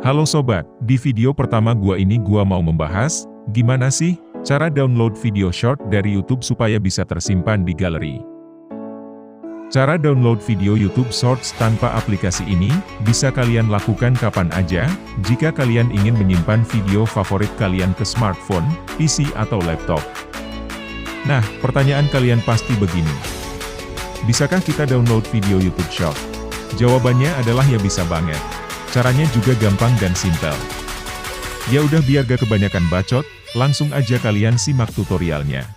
Halo sobat, di video pertama gua mau membahas, gimana sih cara download video short dari YouTube supaya bisa tersimpan di galeri. Cara download video YouTube Shorts tanpa aplikasi ini, bisa kalian lakukan kapan aja, jika kalian ingin menyimpan video favorit kalian ke smartphone, PC atau laptop. Nah, pertanyaan kalian pasti begini. Bisakah kita download video YouTube Short? Jawabannya adalah ya bisa banget. Caranya juga gampang dan simpel. Ya udah biar gak kebanyakan bacot, langsung aja kalian simak tutorialnya.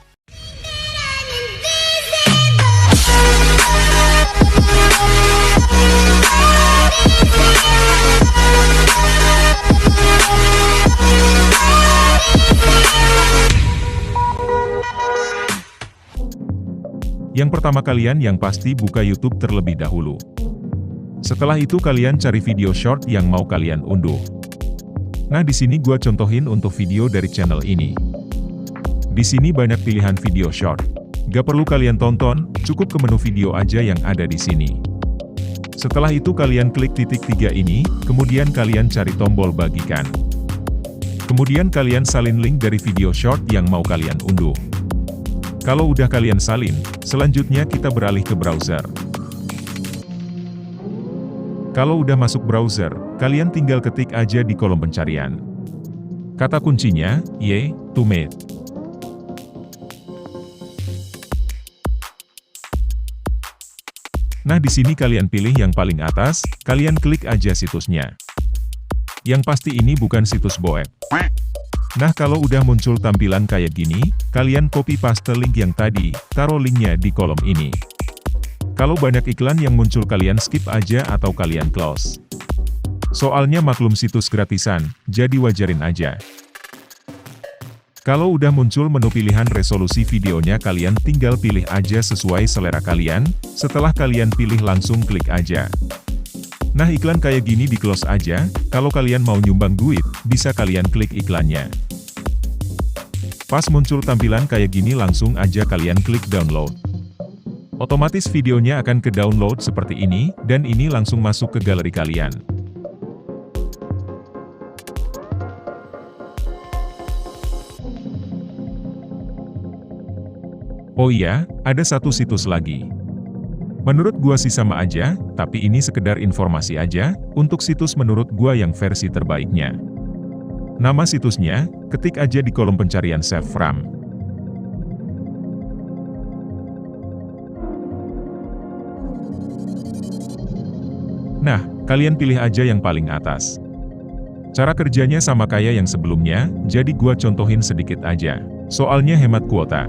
Yang pertama kalian yang pasti buka YouTube terlebih dahulu. Setelah itu kalian cari video short yang mau kalian unduh. Nah di sini gua contohin untuk video dari channel ini. Di sini banyak pilihan video short. Gak perlu kalian tonton, cukup ke menu video aja yang ada di sini. Setelah itu kalian klik titik 3 ini, kemudian kalian cari tombol bagikan. Kemudian kalian salin link dari video short yang mau kalian unduh. Kalau udah kalian salin, selanjutnya kita beralih ke browser. Kalau udah masuk browser, kalian tinggal ketik aja di kolom pencarian. Kata kuncinya, YouTube. Nah di sini kalian pilih yang paling atas, kalian klik aja situsnya. Yang pasti ini bukan situs boeb. Nah kalau udah muncul tampilan kayak gini, kalian copy paste link yang tadi, taruh linknya di kolom ini. Kalau banyak iklan yang muncul kalian skip aja atau kalian close. Soalnya maklum situs gratisan, jadi wajarin aja. Kalau udah muncul menu pilihan resolusi videonya kalian tinggal pilih aja sesuai selera kalian, setelah kalian pilih langsung klik aja. Nah iklan kayak gini di close aja, kalau kalian mau nyumbang duit, bisa kalian klik iklannya. Pas muncul tampilan kayak gini langsung aja kalian klik download. Otomatis videonya akan ke download seperti ini, dan ini langsung masuk ke galeri kalian. Oh iya, ada satu situs lagi. Menurut gua sih sama aja, tapi ini sekedar informasi aja, untuk situs menurut gua yang versi terbaiknya. Nama situsnya, ketik aja di kolom pencarian Save From. Nah, kalian pilih aja yang paling atas. Cara kerjanya sama kayak yang sebelumnya, jadi gua contohin sedikit aja. Soalnya hemat kuota.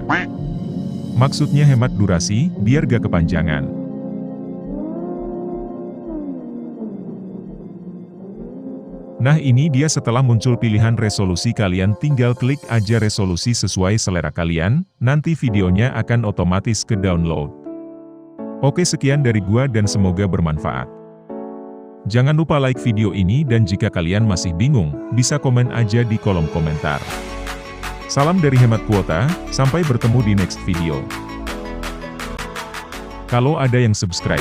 Maksudnya hemat durasi, biar gak kepanjangan. Nah ini dia setelah muncul pilihan resolusi kalian tinggal klik aja resolusi sesuai selera kalian, nanti videonya akan otomatis ke download. Oke sekian dari gua dan semoga bermanfaat. Jangan lupa like video ini dan jika kalian masih bingung, bisa komen aja di kolom komentar. Salam dari hemat kuota, sampai bertemu di next video. Kalau ada yang subscribe.